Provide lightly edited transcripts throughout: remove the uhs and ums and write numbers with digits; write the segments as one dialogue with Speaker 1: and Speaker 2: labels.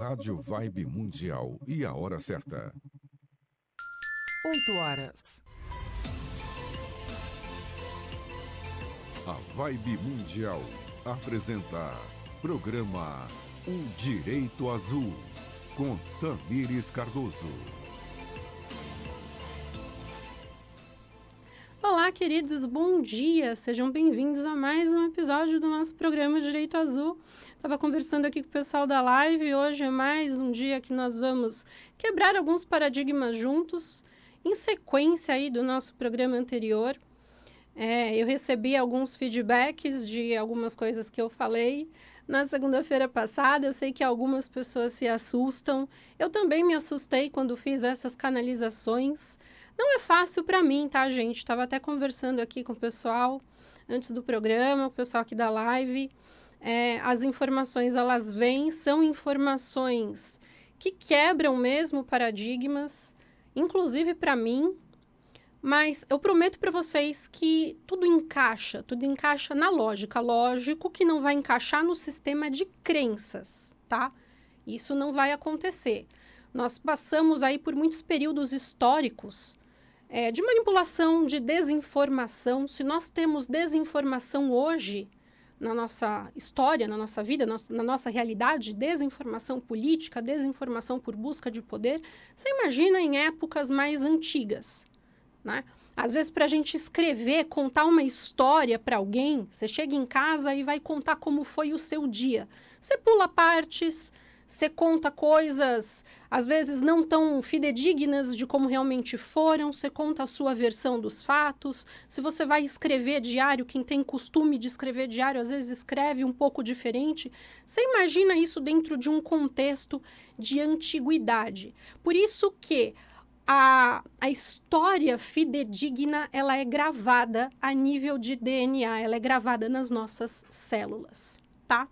Speaker 1: Rádio Vibe Mundial e a hora certa.
Speaker 2: 8 horas.
Speaker 1: A Vibe Mundial apresenta programa Um Direito Azul, com Tamires Cardoso.
Speaker 3: Olá, queridos, bom dia! Sejam bem-vindos a mais um episódio do nosso programa Direito Azul. Estava conversando aqui com o pessoal da live, hoje é mais um dia que nós vamos quebrar alguns paradigmas juntos, em sequência aí do nosso programa anterior. Eu recebi alguns feedbacks de algumas coisas que eu falei na segunda-feira passada. Eu sei que algumas pessoas se assustam. Eu também me assustei quando fiz essas canalizações. Não é fácil para mim, tá, gente? Estava até conversando aqui com o pessoal antes do programa, o pessoal aqui da live. As informações, elas vêm, são informações que quebram mesmo paradigmas, inclusive para mim. Mas eu prometo para vocês que tudo encaixa na lógica. Lógico que não vai encaixar no sistema de crenças, tá? Isso não vai acontecer. Nós passamos aí por muitos períodos históricos de manipulação, de desinformação. Se nós temos desinformação hoje na nossa história, na nossa vida, na nossa realidade, desinformação política, desinformação por busca de poder, você imagina em épocas mais antigas, né? Às vezes, para a gente escrever, contar uma história para alguém, você chega em casa e vai contar como foi o seu dia. Você pula partes, você conta coisas, às vezes não tão fidedignas de como realmente foram, você conta a sua versão dos fatos. Se você vai escrever diário, quem tem costume de escrever diário, às vezes escreve um pouco diferente. Você imagina isso dentro de um contexto de antiguidade. Por isso que a história fidedigna, ela é gravada a nível de DNA, ela é gravada nas nossas células, tá?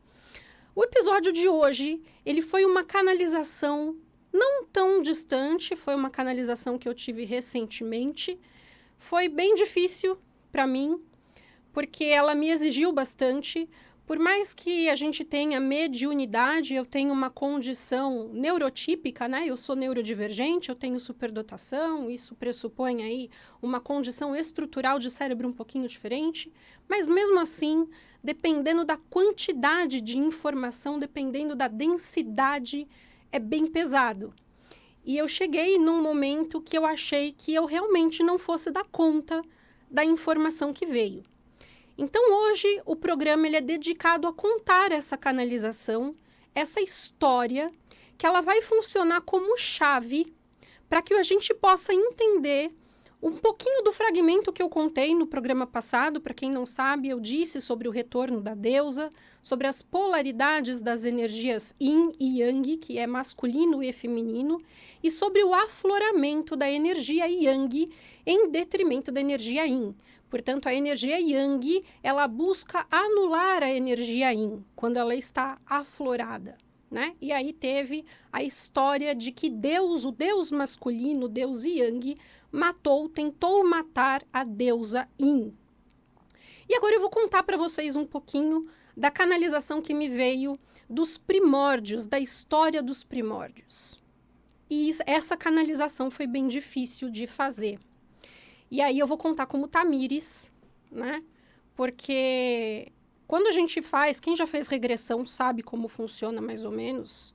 Speaker 3: O episódio de hoje, ele foi uma canalização não tão distante, foi uma canalização que eu tive recentemente. Foi bem difícil para mim, porque ela me exigiu bastante. Por mais que a gente tenha mediunidade, eu tenho uma condição neurotípica, né? Eu sou neurodivergente, eu tenho superdotação, isso pressupõe aí uma condição estrutural de cérebro um pouquinho diferente, mas mesmo assim, dependendo da quantidade de informação, dependendo da densidade, é bem pesado. E eu cheguei num momento que eu achei que eu realmente não fosse dar conta da informação que veio. Então, hoje, o programa ele é dedicado a contar essa canalização, essa história, que ela vai funcionar como chave para que a gente possa entender um pouquinho do fragmento que eu contei no programa passado. Para quem não sabe, eu disse sobre o retorno da deusa, sobre as polaridades das energias yin e yang, que é masculino e feminino, e sobre o afloramento da energia yang em detrimento da energia yin. Portanto, a energia yang, ela busca anular a energia yin, quando ela está aflorada, né? E aí teve a história de que Deus, o Deus masculino, o Deus yang, tentou matar a deusa yin. E agora eu vou contar para vocês um pouquinho da canalização que me veio dos primórdios, da história dos primórdios. E essa canalização foi bem difícil de fazer. E aí eu vou contar como Tamires, né? Porque quando a gente faz, quem já fez regressão sabe como funciona mais ou menos,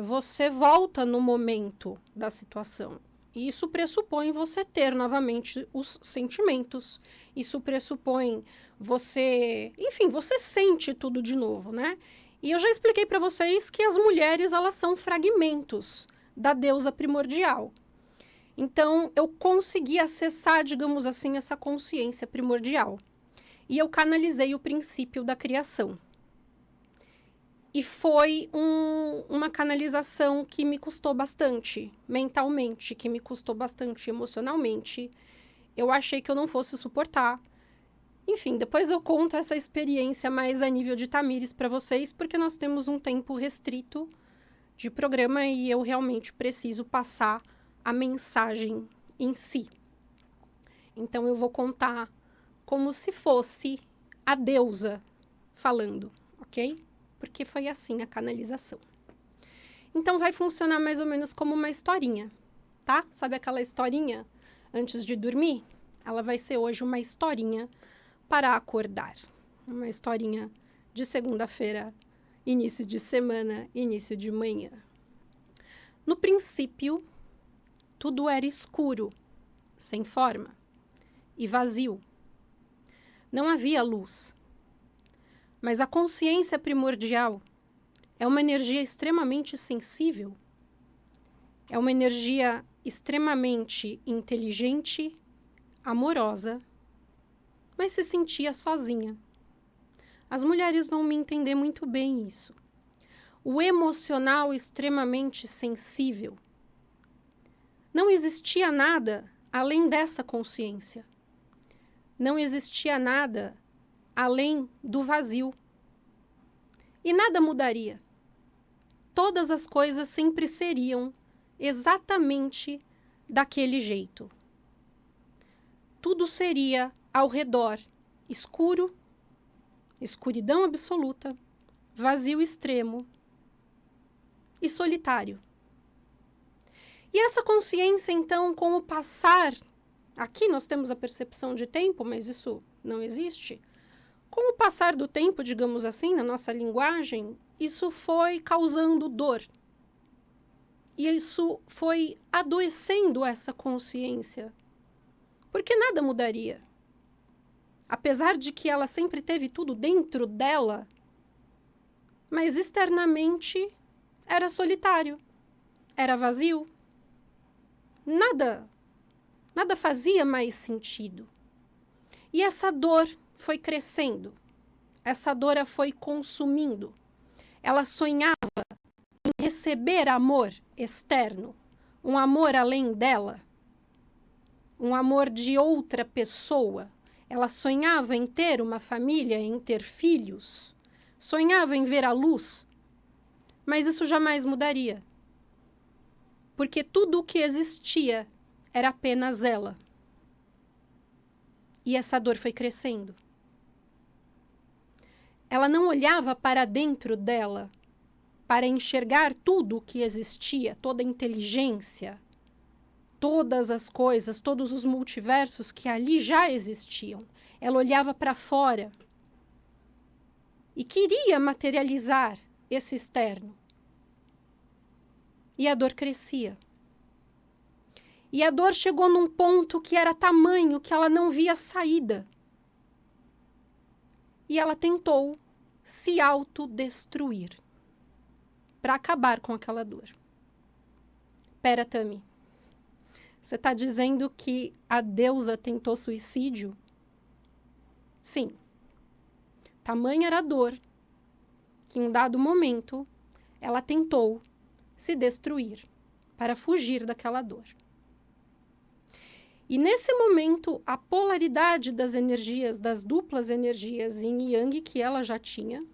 Speaker 3: você volta no momento da situação. E isso pressupõe você ter novamente os sentimentos. Isso pressupõe você sente tudo de novo, né? E eu já expliquei para vocês que as mulheres, elas são fragmentos da deusa primordial. Então, eu consegui acessar, digamos assim, essa consciência primordial. E eu canalizei o princípio da criação. E foi uma canalização que me custou bastante mentalmente, que me custou bastante emocionalmente. Eu achei que eu não fosse suportar. Enfim, depois eu conto essa experiência mais a nível de Tamires para vocês, porque nós temos um tempo restrito de programa e eu realmente preciso passar a mensagem em si. Então, eu vou contar como se fosse a deusa falando, ok? Porque foi assim a canalização. Então, vai funcionar mais ou menos como uma historinha, tá? Sabe aquela historinha antes de dormir? Ela vai ser hoje uma historinha para acordar. Uma historinha de segunda-feira, início de semana, início de manhã. No princípio, tudo era escuro, sem forma e vazio. Não havia luz. Mas a consciência primordial é uma energia extremamente sensível. É uma energia extremamente inteligente, amorosa, mas se sentia sozinha. As mulheres vão me entender muito bem isso. O emocional extremamente sensível. Não existia nada além dessa consciência. Não existia nada além do vazio. E nada mudaria. Todas as coisas sempre seriam exatamente daquele jeito. Tudo seria ao redor escuro, escuridão absoluta, vazio extremo e solitário. E essa consciência, então, com o passar, aqui nós temos a percepção de tempo, mas isso não existe. Com o passar do tempo, digamos assim, na nossa linguagem, isso foi causando dor. E isso foi adoecendo essa consciência. Porque nada mudaria. Apesar de que ela sempre teve tudo dentro dela, mas externamente era solitário, era vazio. Nada fazia mais sentido. E essa dor foi crescendo. Essa dor a foi consumindo. Ela sonhava em receber amor externo, um amor além dela, um amor de outra pessoa. Ela sonhava em ter uma família, em ter filhos, sonhava em ver a luz, mas isso jamais mudaria, porque tudo o que existia era apenas ela. E essa dor foi crescendo. Ela não olhava para dentro dela para enxergar tudo o que existia, toda a inteligência, todas as coisas, todos os multiversos que ali já existiam. Ela olhava para fora e queria materializar esse externo. E a dor crescia. E a dor chegou num ponto que era tamanho que ela não via saída. E ela tentou se autodestruir para acabar com aquela dor. Pera, Tami, você está dizendo que a deusa tentou suicídio? Sim. Tamanha era a dor que, em um dado momento, ela tentou se destruir para fugir daquela dor. E nesse momento, a polaridade das energias, das duplas energias yin e yang que ela já tinha,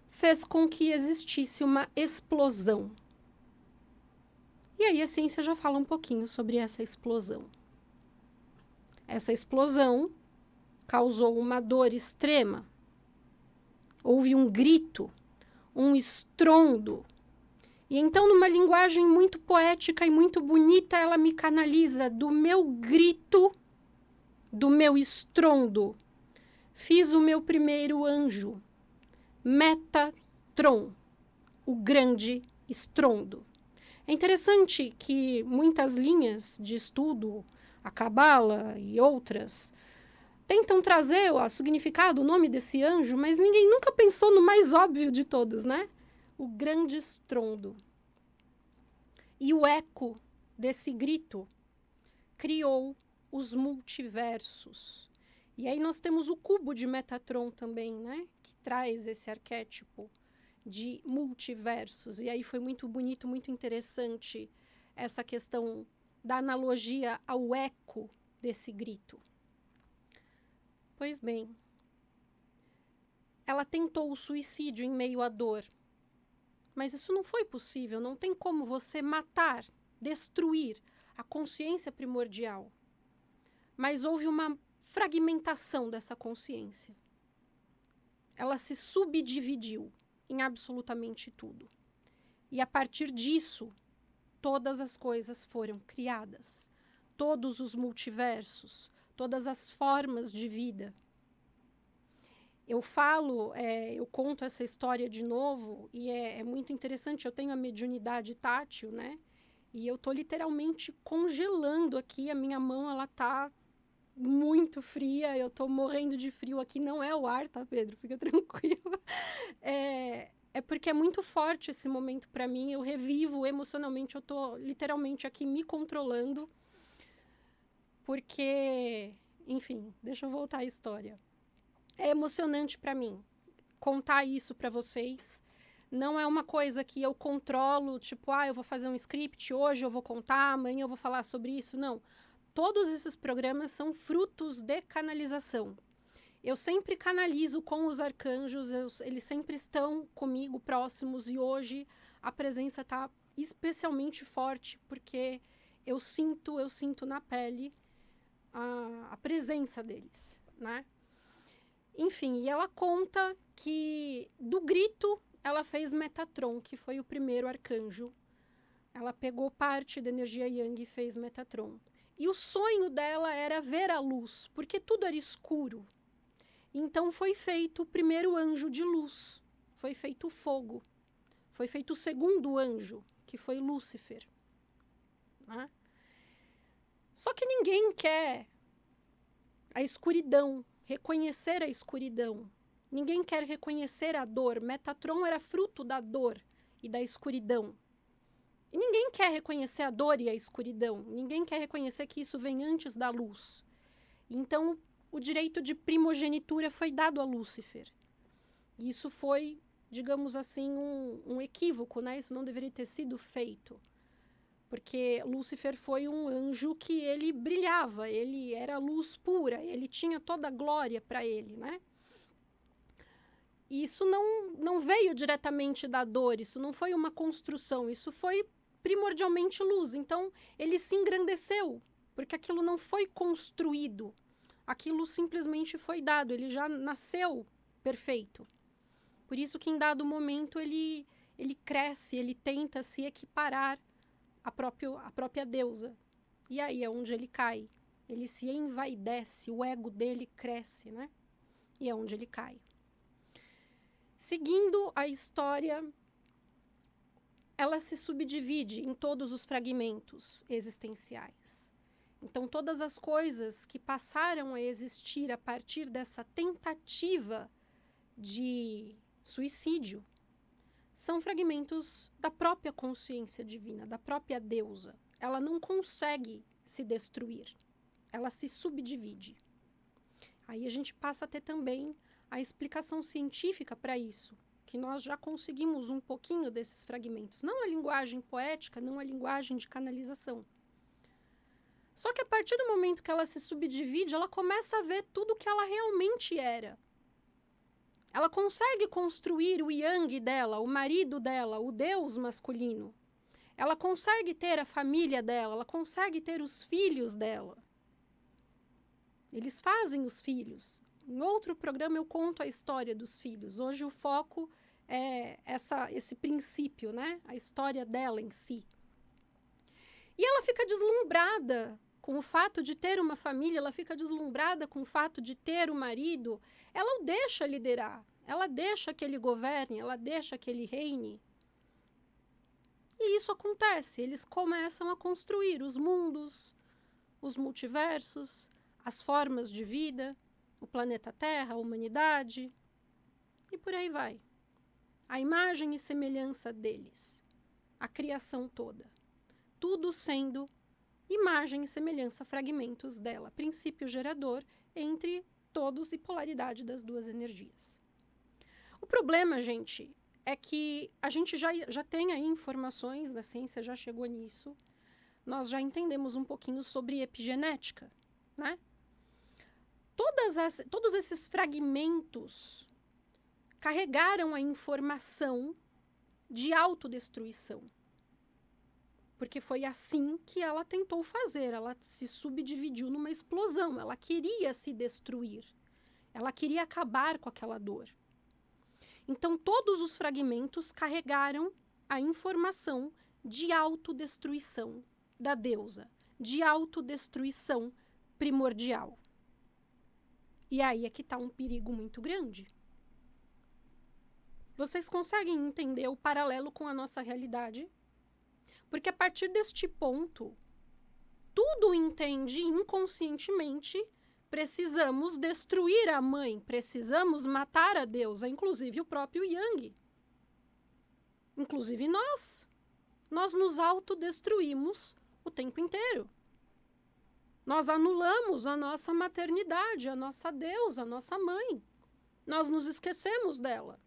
Speaker 3: fez com que existisse uma explosão. E aí a ciência já fala um pouquinho sobre essa explosão. Essa explosão causou uma dor extrema. Houve um grito, um estrondo. E então, numa linguagem muito poética e muito bonita, ela me canaliza do meu grito, do meu estrondo. Fiz o meu primeiro anjo, Metatron, o grande estrondo. É interessante que muitas linhas de estudo, a Cabala e outras, tentam trazer o significado, o nome desse anjo, mas ninguém nunca pensou no mais óbvio de todos, né? O grande estrondo. E o eco desse grito criou os multiversos. E aí nós temos o cubo de Metatron também, né? Que traz esse arquétipo de multiversos. E aí foi muito bonito, muito interessante essa questão da analogia ao eco desse grito. Pois bem, ela tentou o suicídio em meio à dor. Mas isso não foi possível, não tem como você matar, destruir a consciência primordial. Mas houve uma fragmentação dessa consciência. Ela se subdividiu em absolutamente tudo. E a partir disso, todas as coisas foram criadas. Todos os multiversos, todas as formas de vida. Eu conto essa história de novo e é muito interessante. Eu tenho a mediunidade tátil, né? E eu tô literalmente congelando aqui. A minha mão, ela tá muito fria. Eu tô morrendo de frio aqui. Não é o ar, tá, Pedro? Fica tranquilo. É porque é muito forte esse momento para mim. Eu revivo emocionalmente. Eu tô literalmente aqui me controlando. Porque, enfim, deixa eu voltar à história. É emocionante para mim contar isso para vocês. Não é uma coisa que eu controlo, tipo, eu vou fazer um script, hoje eu vou contar, amanhã eu vou falar sobre isso. Não. Todos esses programas são frutos de canalização. Eu sempre canalizo com os arcanjos, eles sempre estão comigo, próximos, e hoje a presença está especialmente forte, porque eu sinto na pele a presença deles, né? Enfim, e ela conta que do grito ela fez Metatron, que foi o primeiro arcanjo. Ela pegou parte da energia Yang e fez Metatron. E o sonho dela era ver a luz, porque tudo era escuro. Então foi feito o primeiro anjo de luz, foi feito o fogo. Foi feito o segundo anjo, que foi Lúcifer. Né? Só que ninguém quer a escuridão, reconhecer a escuridão. Ninguém quer reconhecer a dor. Metatron era fruto da dor e da escuridão. E ninguém quer reconhecer a dor e a escuridão. Ninguém quer reconhecer que isso vem antes da luz. Então, o direito de primogenitura foi dado a Lúcifer. E isso foi, digamos assim, um equívoco, né? Isso não deveria ter sido feito. Porque Lúcifer foi um anjo que ele brilhava, ele era luz pura, ele tinha toda a glória para ele, né? E isso não veio diretamente da dor, isso não foi uma construção, isso foi primordialmente luz. Então, ele se engrandeceu, porque aquilo não foi construído, aquilo simplesmente foi dado, ele já nasceu perfeito. Por isso que em dado momento ele cresce, ele tenta se equiparar à própria deusa. E aí é onde ele cai. Ele se envaidece, o ego dele cresce, né? E é onde ele cai. Seguindo a história, ela se subdivide em todos os fragmentos existenciais. Então, todas as coisas que passaram a existir a partir dessa tentativa de suicídio são fragmentos da própria consciência divina, da própria deusa. Ela não consegue se destruir, ela se subdivide. Aí a gente passa a ter também a explicação científica para isso, que nós já conseguimos um pouquinho desses fragmentos. Não a linguagem poética, não a linguagem de canalização. Só que a partir do momento que ela se subdivide, ela começa a ver tudo o que ela realmente era. Ela consegue construir o yang dela, o marido dela, o deus masculino. Ela consegue ter a família dela, ela consegue ter os filhos dela. Eles fazem os filhos. Em outro programa eu conto a história dos filhos. Hoje o foco é esse princípio, né? A história dela em si. E ela fica deslumbrada com o fato de ter uma família, ela fica deslumbrada com o fato de ter um marido. Ela o deixa liderar, ela deixa que ele governe, ela deixa que ele reine. E isso acontece, eles começam a construir os mundos, os multiversos, as formas de vida, o planeta Terra, a humanidade, e por aí vai. A imagem e semelhança deles, a criação toda, tudo sendo imagem e semelhança, fragmentos dela, princípio gerador entre todos e polaridade das duas energias. O problema, gente, é que a gente já tem aí informações, a ciência já chegou nisso, nós já entendemos um pouquinho sobre epigenética, né? Todos esses fragmentos carregaram a informação de autodestruição. Porque foi assim que ela tentou fazer, ela se subdividiu numa explosão, ela queria se destruir, ela queria acabar com aquela dor. Então, todos os fragmentos carregaram a informação de autodestruição da deusa, de autodestruição primordial. E aí é que está um perigo muito grande. Vocês conseguem entender o paralelo com a nossa realidade? Porque a partir deste ponto, tudo entende inconscientemente, precisamos destruir a mãe, precisamos matar a deusa, inclusive o próprio Yang. Inclusive nós. Nós nos autodestruímos o tempo inteiro. Nós anulamos a nossa maternidade, a nossa deusa, a nossa mãe. Nós nos esquecemos dela.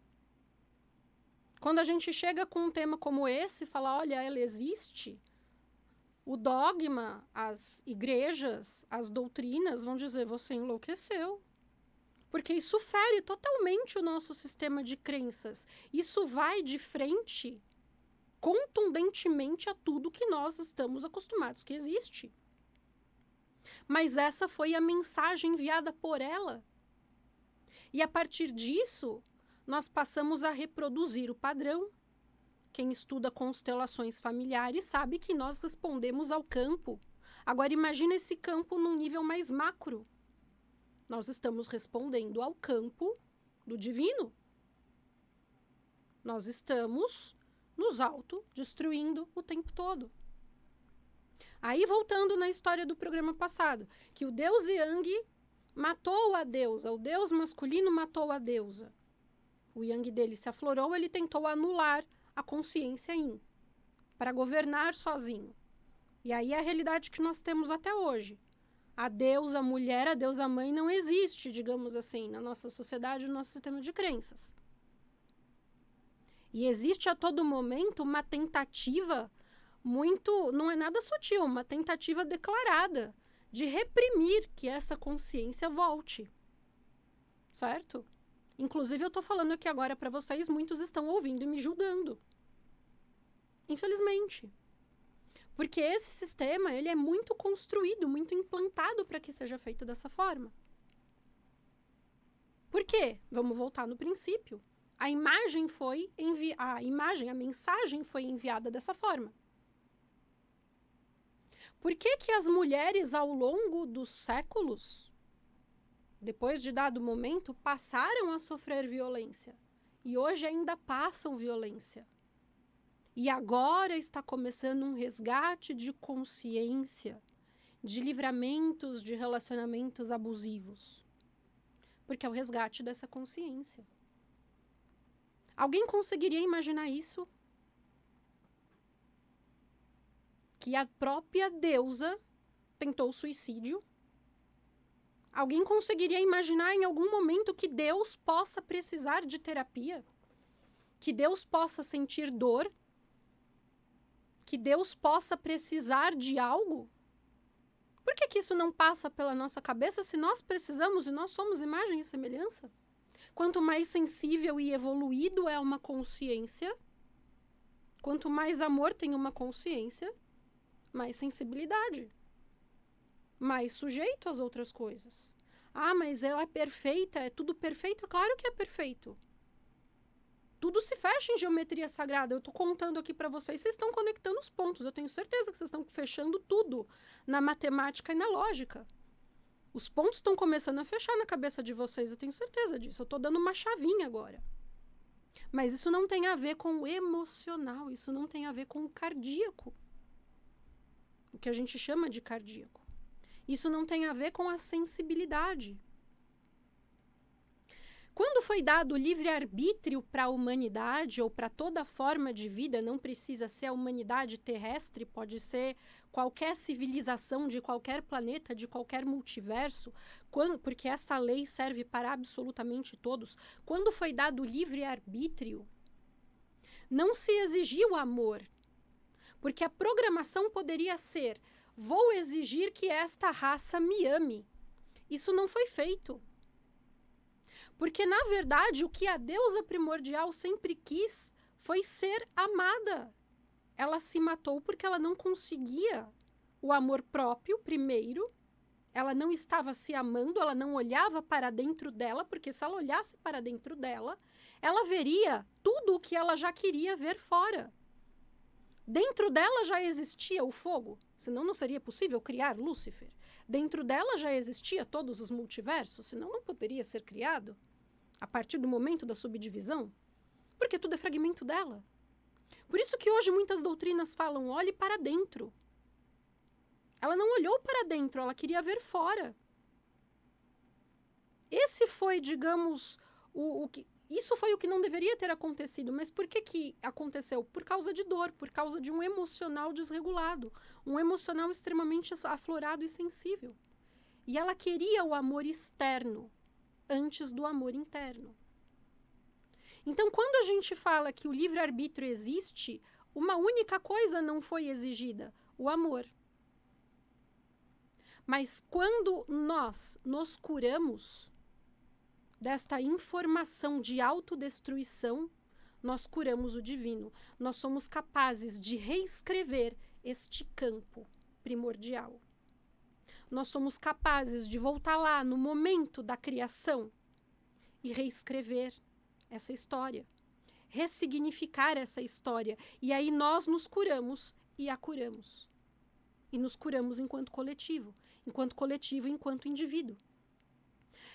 Speaker 3: Quando a gente chega com um tema como esse e fala, olha, ela existe, o dogma, as igrejas, as doutrinas vão dizer, você enlouqueceu. Porque isso fere totalmente o nosso sistema de crenças. Isso vai de frente, contundentemente, a tudo que nós estamos acostumados que existe. Mas essa foi a mensagem enviada por ela. E a partir disso, nós passamos a reproduzir o padrão. Quem estuda constelações familiares sabe que nós respondemos ao campo. Agora imagina esse campo num nível mais macro. Nós estamos respondendo ao campo do divino. Nós estamos nos autodestruindo o tempo todo. Aí, voltando na história do programa passado, que o deus Yang matou a deusa, o deus masculino matou a deusa. O Yang dele se aflorou, ele tentou anular a consciência Yin, para governar sozinho. E aí é a realidade que nós temos até hoje. A deusa mulher, a deusa mãe não existe, digamos assim, na nossa sociedade, no nosso sistema de crenças. E existe a todo momento uma tentativa não é nada sutil, uma tentativa declarada de reprimir que essa consciência volte. Certo? Inclusive, eu estou falando aqui agora para vocês, muitos estão ouvindo e me julgando. Infelizmente. Porque esse sistema, ele é muito construído, muito implantado para que seja feito dessa forma. Por quê? Vamos voltar no princípio. A mensagem foi enviada dessa forma. Por que que as mulheres, ao longo dos séculos, depois de dado momento, passaram a sofrer violência? E hoje ainda passam violência. E agora está começando um resgate de consciência, de livramentos de relacionamentos abusivos. Porque é o resgate dessa consciência. Alguém conseguiria imaginar isso? Que a própria deusa tentou suicídio? Alguém conseguiria imaginar em algum momento que Deus possa precisar de terapia? Que Deus possa sentir dor? Que Deus possa precisar de algo? Por que isso não passa pela nossa cabeça se nós precisamos e nós somos imagem e semelhança? Quanto mais sensível e evoluído é uma consciência, quanto mais amor tem uma consciência, mais sensibilidade, mais sujeito às outras coisas. Ah, mas ela é perfeita, é tudo perfeito? Claro que é perfeito. Tudo se fecha em geometria sagrada. Eu estou contando aqui para vocês, vocês estão conectando os pontos. Eu tenho certeza que vocês estão fechando tudo na matemática e na lógica. Os pontos estão começando a fechar na cabeça de vocês, eu tenho certeza disso. Eu estou dando uma chavinha agora. Mas isso não tem a ver com o emocional, isso não tem a ver com o cardíaco. O que a gente chama de cardíaco. Isso não tem a ver com a sensibilidade. Quando foi dado o livre-arbítrio para a humanidade ou para toda forma de vida, não precisa ser a humanidade terrestre, pode ser qualquer civilização de qualquer planeta, de qualquer multiverso, porque essa lei serve para absolutamente todos. Quando foi dado o livre-arbítrio, não se exigiu amor, porque a programação poderia ser: vou exigir que esta raça me ame. Isso não foi feito. Porque, na verdade, o que a deusa primordial sempre quis foi ser amada. Ela se matou porque ela não conseguia o amor próprio, primeiro. Ela não estava se amando, ela não olhava para dentro dela, porque se ela olhasse para dentro dela, ela veria tudo o que ela já queria ver fora. Dentro dela já existia o fogo, senão não seria possível criar Lúcifer. Dentro dela já existia todos os multiversos, senão não poderia ser criado a partir do momento da subdivisão, porque tudo é fragmento dela. Por isso que hoje muitas doutrinas falam, olhe para dentro. Ela não olhou para dentro, ela queria ver fora. Esse foi, digamos, isso foi o que não deveria ter acontecido. Mas por que aconteceu? Por causa de dor, por causa de um emocional desregulado, um emocional extremamente aflorado e sensível. E ela queria o amor externo antes do amor interno. Então, quando a gente fala que o livre-arbítrio existe, uma única coisa não foi exigida, o amor. Mas quando nós nos curamos desta informação de autodestruição, nós curamos o divino. Nós somos capazes de reescrever este campo primordial. Nós somos capazes de voltar lá no momento da criação e reescrever essa história, ressignificar essa história. E aí nós nos curamos e a curamos. E nos curamos enquanto coletivo, enquanto indivíduo.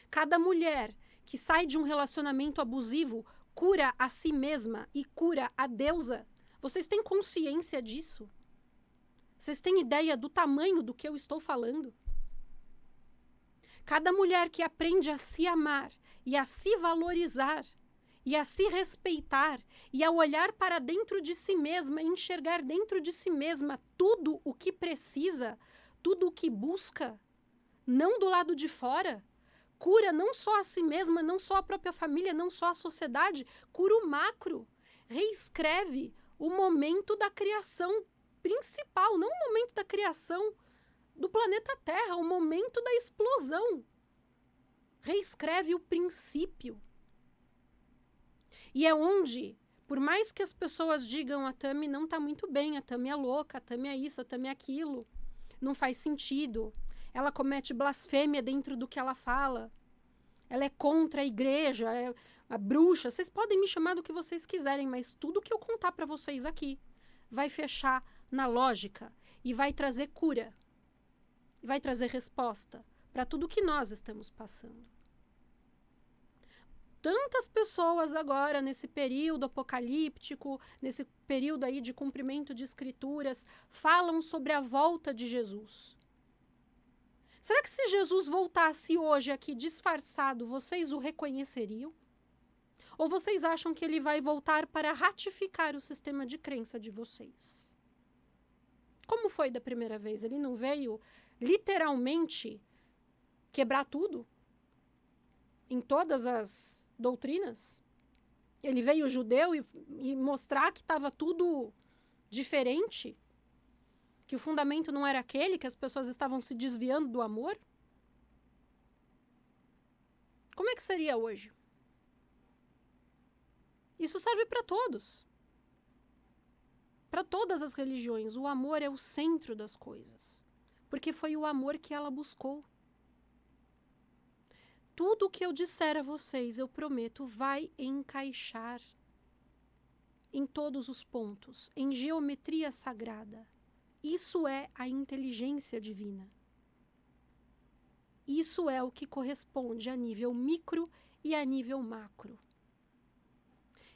Speaker 3: Cada mulher que sai de um relacionamento abusivo cura a si mesma e cura a deusa. Vocês têm consciência disso? Vocês têm ideia do tamanho do que eu estou falando? Cada mulher que aprende a se amar e a se valorizar e a se respeitar e a olhar para dentro de si mesma, enxergar dentro de si mesma tudo o que precisa, tudo o que busca, não do lado de fora, cura não só a si mesma, não só a própria família, não só a sociedade, cura o macro, reescreve o momento da criação principal, não o momento da criação do planeta Terra, o momento da explosão. Reescreve o princípio. E é onde, por mais que as pessoas digam a Tami não está muito bem, a Tami é louca, a Tami é isso, a Tami é aquilo, não faz sentido, ela comete blasfêmia dentro do que ela fala, ela é contra a igreja, é a bruxa, vocês podem me chamar do que vocês quiserem, mas tudo que eu contar para vocês aqui vai fechar na lógica e vai trazer cura, vai trazer resposta para tudo que nós estamos passando. Tantas pessoas agora, nesse período apocalíptico, nesse período aí de cumprimento de escrituras, falam sobre a volta de Jesus. Será que se Jesus voltasse hoje aqui disfarçado, vocês o reconheceriam? Ou vocês acham que ele vai voltar para ratificar o sistema de crença de vocês? Como foi da primeira vez? Ele não veio literalmente quebrar tudo? Em todas as doutrinas? Ele veio judeu e mostrar que estava tudo diferente? Que o fundamento não era aquele, que as pessoas estavam se desviando do amor? Como é que seria hoje? Isso serve para todos. Para todas as religiões. O amor é o centro das coisas. Porque foi o amor que ela buscou. Tudo o que eu disser a vocês, eu prometo, vai encaixar em todos os pontos, em geometria sagrada. Isso é a inteligência divina. Isso é o que corresponde a nível micro e a nível macro.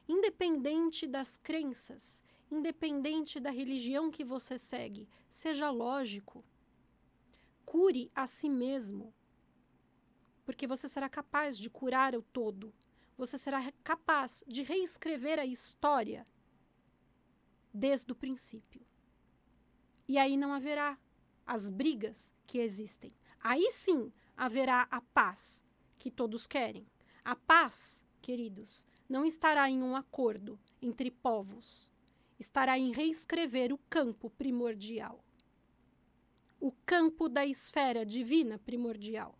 Speaker 3: Independente das crenças, independente da religião que você segue, seja lógico. Cure a si mesmo. Porque você será capaz de curar o todo. Você será capaz de reescrever a história desde o princípio. E aí não haverá as brigas que existem. Aí sim haverá a paz que todos querem. A paz, queridos, não estará em um acordo entre povos. Estará em reescrever o campo primordial. O campo da esfera divina primordial.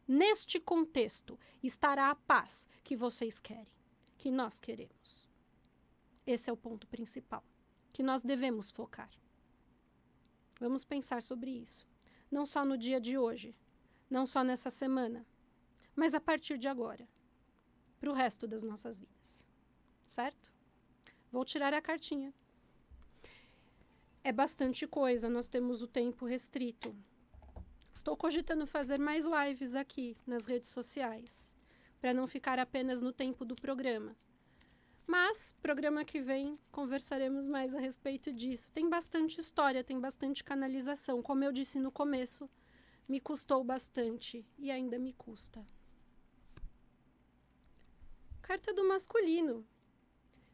Speaker 3: Neste contexto estará a paz que vocês querem, que nós queremos. Esse é o ponto principal, que nós devemos focar. Vamos pensar sobre isso, não só no dia de hoje, não só nessa semana, mas a partir de agora, para o resto das nossas vidas. Certo? Vou tirar a cartinha. é bastante coisa, nós temos o tempo restrito. Estou cogitando fazer mais lives aqui nas redes sociais, para não ficar apenas no tempo do programa. Mas, programa que vem, conversaremos mais a respeito disso. Tem bastante história, tem bastante canalização. Como eu disse no começo, me custou bastante e ainda me custa. Carta do masculino.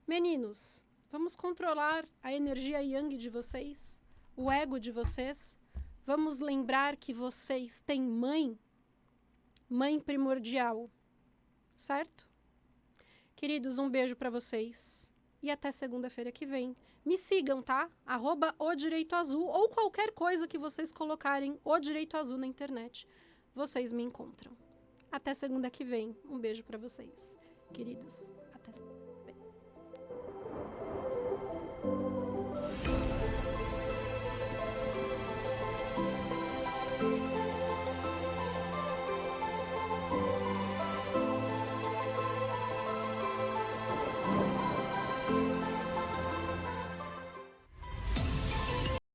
Speaker 3: Meninos, vamos controlar a energia yang de vocês, o ego de vocês. Vamos lembrar que vocês têm mãe primordial, certo? Queridos, um beijo para vocês e até segunda-feira que vem. Me sigam, tá? @ODireitoAzul ou qualquer coisa que vocês colocarem O Direito Azul na internet. Vocês me encontram. Até segunda que vem. Um beijo para vocês, queridos. Até